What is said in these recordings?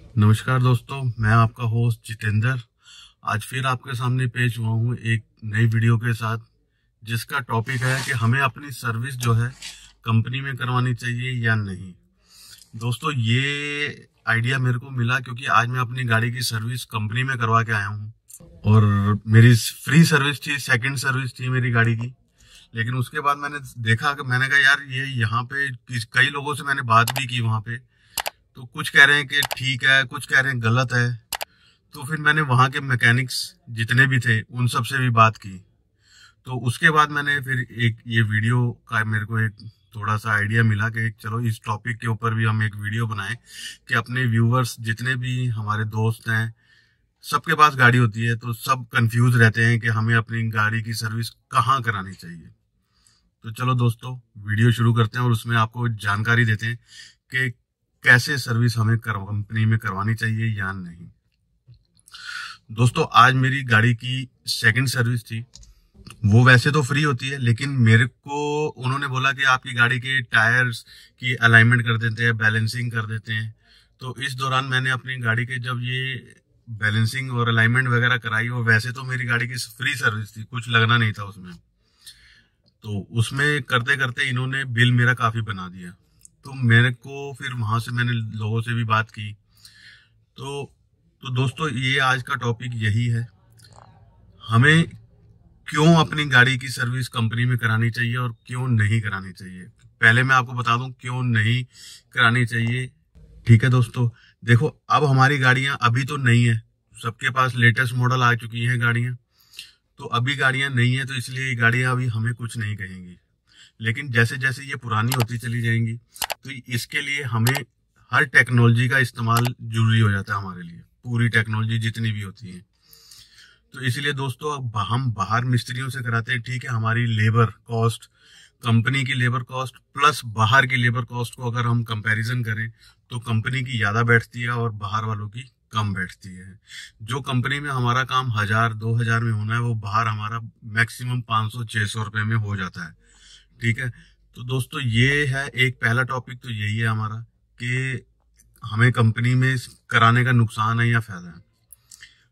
नमस्कार दोस्तों, मैं आपका होस्ट जितेंद्र आज फिर आपके सामने पेश हुआ हूँ एक नई वीडियो के साथ, जिसका टॉपिक है कि हमें अपनी सर्विस जो है कंपनी में करवानी चाहिए या नहीं। दोस्तों, ये आइडिया मेरे को मिला क्योंकि आज मैं अपनी गाड़ी की सर्विस कंपनी में करवा के आया हूँ और मेरी फ्री सर्विस थी, सेकंड सर्विस थी मेरी गाड़ी की। लेकिन उसके बाद मैंने देखा कि मैंने कहा यार, ये यहाँ पे कई लोगों से मैंने बात भी की वहाँ पे, तो कुछ कह रहे हैं कि ठीक है, कुछ कह रहे हैं गलत है। तो फिर मैंने वहाँ के मैकेनिक्स जितने भी थे उन सब से भी बात की। तो उसके बाद मैंने फिर एक ये वीडियो का मेरे को एक थोड़ा सा आइडिया मिला कि चलो इस टॉपिक के ऊपर भी हम एक वीडियो बनाएं कि अपने व्यूवर्स जितने भी हमारे दोस्त हैं, सबके पास गाड़ी होती है तो सब कंफ्यूज रहते हैं कि हमें अपनी गाड़ी की सर्विस कहाँ करानी चाहिए। तो चलो दोस्तों, वीडियो शुरू करते हैं और उसमें आपको जानकारी देते हैं कि कैसे सर्विस हमें कंपनी में करवानी चाहिए या नहीं। दोस्तों, आज मेरी गाड़ी की सेकंड सर्विस थी। वो वैसे तो फ्री होती है, लेकिन मेरे को उन्होंने बोला कि आपकी गाड़ी के टायर्स की अलाइनमेंट कर देते हैं, बैलेंसिंग कर देते हैं। तो इस दौरान मैंने अपनी गाड़ी के जब ये बैलेंसिंग और अलाइनमेंट वगैरह कराई, और वैसे तो मेरी गाड़ी की फ्री सर्विस थी, कुछ लगना नहीं था उसमें। तो उसमें करते करते इन्होंने बिल मेरा काफी बना दिया। तो मेरे को फिर वहां से मैंने लोगों से भी बात की। तो तो दोस्तों, ये आज का टॉपिक यही है, हमें क्यों अपनी गाड़ी की सर्विस कंपनी में करानी चाहिए और क्यों नहीं करानी चाहिए। पहले मैं आपको बता दूं क्यों नहीं करानी चाहिए। ठीक है दोस्तों, देखो, अब हमारी गाड़ियां अभी तो नहीं है, सबके पास लेटेस्ट मॉडल आ चुकी हैं गाड़ियां। तो अभी गाड़ियां नहीं है, तो इसलिए ये गाड़ियां अभी हमें कुछ नहीं कहेंगी। लेकिन जैसे जैसे ये पुरानी होती चली जाएंगी, तो इसके लिए हमें हर टेक्नोलॉजी का इस्तेमाल जरूरी हो जाता है हमारे लिए, पूरी टेक्नोलॉजी जितनी भी होती है। तो इसलिए दोस्तों, अब हम बाहर मिस्त्रियों से कराते हैं, ठीक है, हमारी लेबर कॉस्ट, कंपनी की लेबर कॉस्ट प्लस बाहर की लेबर कॉस्ट को अगर हम कंपैरिजन करें तो कंपनी की ज्यादा बैठती है और बाहर वालों की कम बैठती है। जो कंपनी में हमारा काम 1000-2000 में होना है, वो बाहर हमारा मैक्सिमम 500-600 रुपए में हो जाता है। ठीक है, तो दोस्तों, ये है एक पहला टॉपिक, तो यही है हमारा कि हमें कंपनी में कराने का नुकसान है या फायदा है।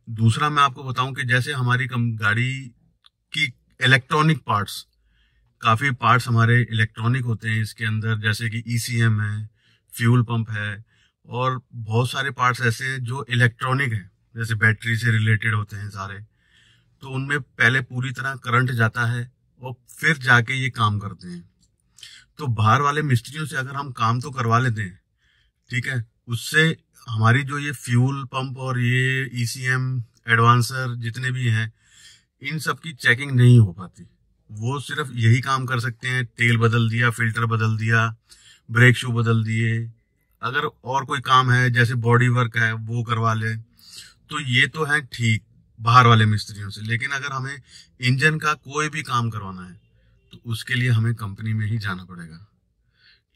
दूसरा मैं आपको बताऊं कि जैसे हमारी गाड़ी की इलेक्ट्रॉनिक पार्ट्स, काफी पार्ट्स हमारे इलेक्ट्रॉनिक होते हैं इसके अंदर, जैसे कि ईसीएम है, फ्यूल पंप है, और बहुत सारे पार्ट्स ऐसे हैं जो इलेक्ट्रॉनिक है, जैसे बैटरी से रिलेटेड होते हैं सारे। तो उनमें पहले पूरी तरह करंट जाता है और फिर जाके ये काम करते हैं। तो बाहर वाले मिस्त्रियों से अगर हम काम तो करवा लेते हैं, ठीक है, उससे हमारी जो ये फ्यूल पंप और ये ईसीएम एडवांसर जितने भी हैं, इन सब की चेकिंग नहीं हो पाती। वो सिर्फ यही काम कर सकते हैं, तेल बदल दिया, फिल्टर बदल दिया, ब्रेक शू बदल दिए। अगर और कोई काम है जैसे बॉडी वर्क है वो करवा ले, तो ये तो है ठीक बाहर वाले मिस्त्रियों से। लेकिन अगर हमें इंजन का कोई भी काम करवाना है तो उसके लिए हमें कंपनी में ही जाना पड़ेगा।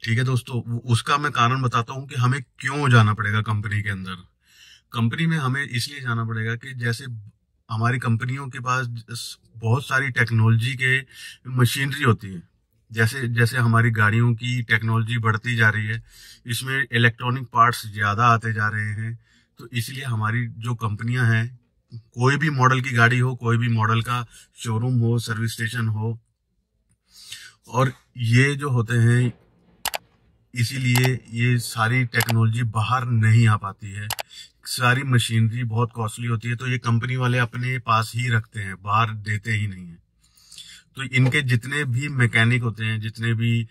ठीक है दोस्तों, उसका मैं कारण बताता हूँ कि हमें क्यों जाना पड़ेगा कंपनी के अंदर। कंपनी में हमें इसलिए जाना पड़ेगा कि जैसे हमारी कंपनियों के पास बहुत सारी टेक्नोलॉजी के मशीनरी होती है। जैसे जैसे हमारी गाड़ियों की टेक्नोलॉजी बढ़ती जा रही है, इसमें इलेक्ट्रॉनिक पार्ट्स ज्यादा आते जा रहे हैं। तो इसलिए हमारी जो कंपनियां हैं, कोई भी मॉडल की गाड़ी हो, कोई भी मॉडल का शोरूम हो, सर्विस स्टेशन हो, और ये जो होते हैं, इसीलिए ये सारी टेक्नोलॉजी बाहर नहीं आ पाती है। सारी मशीनरी बहुत कॉस्टली होती है, तो ये कंपनी वाले अपने पास ही रखते हैं, बाहर देते ही नहीं है। तो इनके जितने भी मैकेनिक होते हैं, जितने भी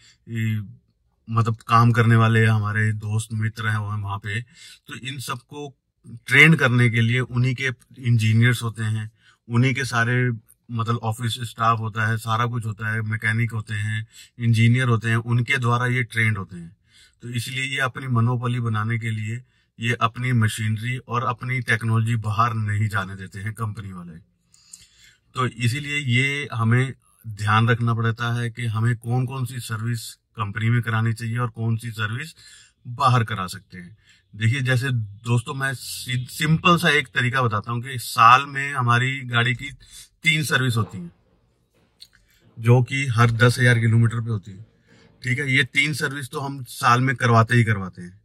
मतलब काम करने वाले हमारे दोस्त मित्र हैं वहां पे, तो इन सबको ट्रेन करने के लिए उन्हीं के इंजीनियर्स होते हैं, उन्हीं के सारे मतलब ऑफिस स्टाफ होता है, सारा कुछ होता है, मैकेनिक होते हैं, इंजीनियर होते हैं, उनके द्वारा ये ट्रेंड होते हैं। तो इसलिए ये अपनी मनोबली बनाने के लिए ये अपनी मशीनरी और अपनी टेक्नोलॉजी बाहर नहीं जाने देते हैं कंपनी वाले। तो इसीलिए ये हमें ध्यान रखना पड़ता है कि हमें कौन कौन सी सर्विस कंपनी में करानी चाहिए और कौन सी सर्विस बाहर करा सकते हैं। देखिए, जैसे दोस्तों, मैं सिंपल सा एक तरीका बताता हूँ कि साल में हमारी गाड़ी की 3 सर्विस होती हैं, जो कि हर 10,000 किलोमीटर पे होती है। ठीक है, ये 3 सर्विस तो हम साल में करवाते ही करवाते हैं।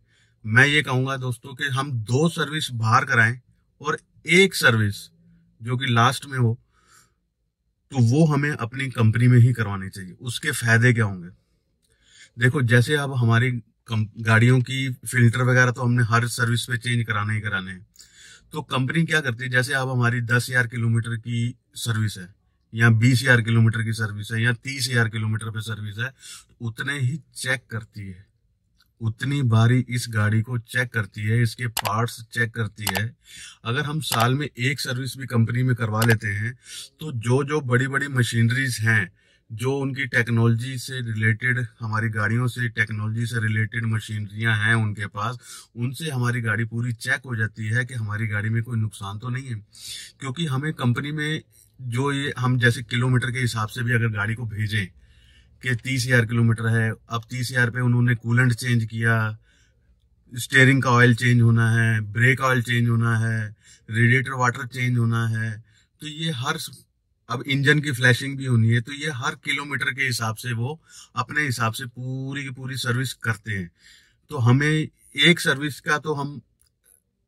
मैं ये कहूंगा दोस्तों कि हम 2 सर्विस बाहर कराएं और 1 सर्विस जो कि लास्ट में हो, तो वो हमें अपनी कंपनी में ही करवानी चाहिए। उसके फायदे क्या होंगे? देखो, जैसे अब हमारी गाड़ियों की फिल्टर वगैरह तो हमने हर सर्विस पे चेंज कराने ही कराने हैं। तो कंपनी क्या करती है, जैसे अब हमारी 10,000 किलोमीटर की सर्विस है या 20,000 किलोमीटर की सर्विस है या 30,000 किलोमीटर पे सर्विस है, तो उतने ही चेक करती है, उतनी बारी इस गाड़ी को चेक करती है, इसके पार्ट्स चेक करती है। अगर हम साल में 1 सर्विस भी कंपनी में करवा लेते हैं, तो जो जो बड़ी बड़ी मशीनरीज हैं, जो उनकी टेक्नोलॉजी से रिलेटेड, हमारी गाड़ियों से टेक्नोलॉजी से रिलेटेड मशीनरियां हैं उनके पास, उनसे हमारी गाड़ी पूरी चेक हो जाती है कि हमारी गाड़ी में कोई नुकसान तो नहीं है। क्योंकि हमें कंपनी में जो ये हम जैसे किलोमीटर के हिसाब से भी अगर गाड़ी को भेजें कि 30,000 किलोमीटर है, अब 30,000 पे उन्होंने कूलेंट चेंज किया, स्टीयरिंग का ऑयल चेंज होना है, ब्रेक ऑयल चेंज होना है, रेडिएटर वाटर चेंज होना है, तो ये हर, अब इंजन की फ्लैशिंग भी होनी है, तो ये हर किलोमीटर के हिसाब से वो अपने हिसाब से पूरी की पूरी सर्विस करते हैं। तो हमें एक सर्विस का तो हम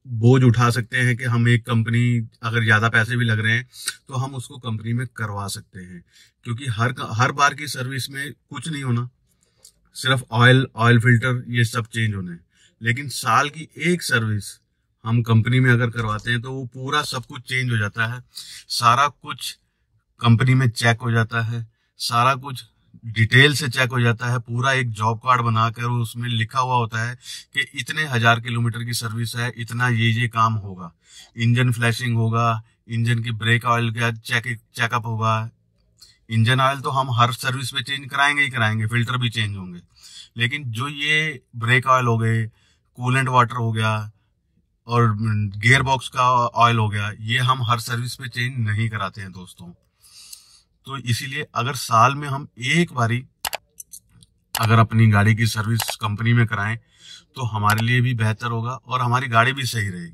बोझ उठा सकते हैं कि हम एक कंपनी, अगर ज्यादा पैसे भी लग रहे हैं तो हम उसको कंपनी में करवा सकते हैं, क्योंकि हर बार की सर्विस में कुछ नहीं होना, सिर्फ ऑयल फिल्टर ये सब चेंज होने हैं। लेकिन साल की 1 सर्विस हम कंपनी में अगर करवाते हैं तो वो पूरा सब कुछ चेंज हो जाता है, सारा कुछ कंपनी में चेक हो जाता है, सारा कुछ डिटेल से चेक हो जाता है, पूरा एक जॉब कार्ड बनाकर उसमें लिखा हुआ होता है कि इतने 1000 किलोमीटर की सर्विस है, इतना ये काम होगा, इंजन फ्लैशिंग होगा, इंजन की ब्रेक ऑयल का चेकअप होगा। इंजन ऑयल तो हम हर सर्विस में चेंज कराएंगे ही कराएंगे, फिल्टर भी चेंज होंगे, लेकिन जो ये ब्रेक ऑयल हो गए, कूलेंट वाटर हो गया और गियर बॉक्स का ऑयल हो गया, ये हम हर सर्विस पे चेंज नहीं कराते हैं दोस्तों। तो इसीलिए अगर साल में हम एक बारी अगर अपनी गाड़ी की सर्विस कंपनी में कराएं तो हमारे लिए भी बेहतर होगा और हमारी गाड़ी भी सही रहेगी।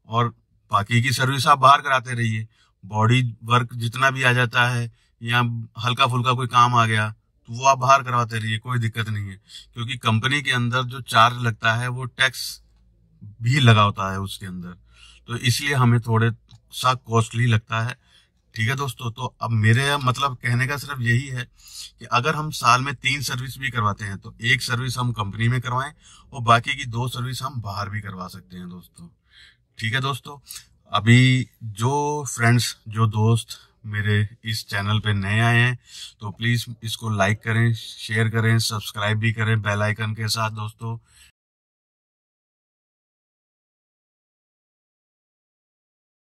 और बाकी की सर्विस आप बाहर कराते रहिए, बॉडी वर्क जितना भी आ जाता है या हल्का फुल्का कोई काम आ गया तो वो आप बाहर करवाते रहिए, कोई दिक्कत नहीं है। क्योंकि कंपनी के अंदर जो चार्ज लगता है वो टैक्स भी लगा होता है उसके अंदर, तो इसलिए हमें थोड़े सा कॉस्टली लगता है। ठीक है दोस्तों, तो अब मेरे मतलब कहने का सिर्फ यही है कि अगर हम साल में 3 सर्विस भी करवाते हैं तो 1 सर्विस हम कंपनी में करवाएं और बाकी की 2 सर्विस हम बाहर भी करवा सकते हैं दोस्तों। ठीक है दोस्तों, अभी जो फ्रेंड्स, जो दोस्त मेरे इस चैनल पे नए आए हैं तो प्लीज इसको लाइक करें, शेयर करें, सब्सक्राइब भी करें बेल आइकन के साथ दोस्तों,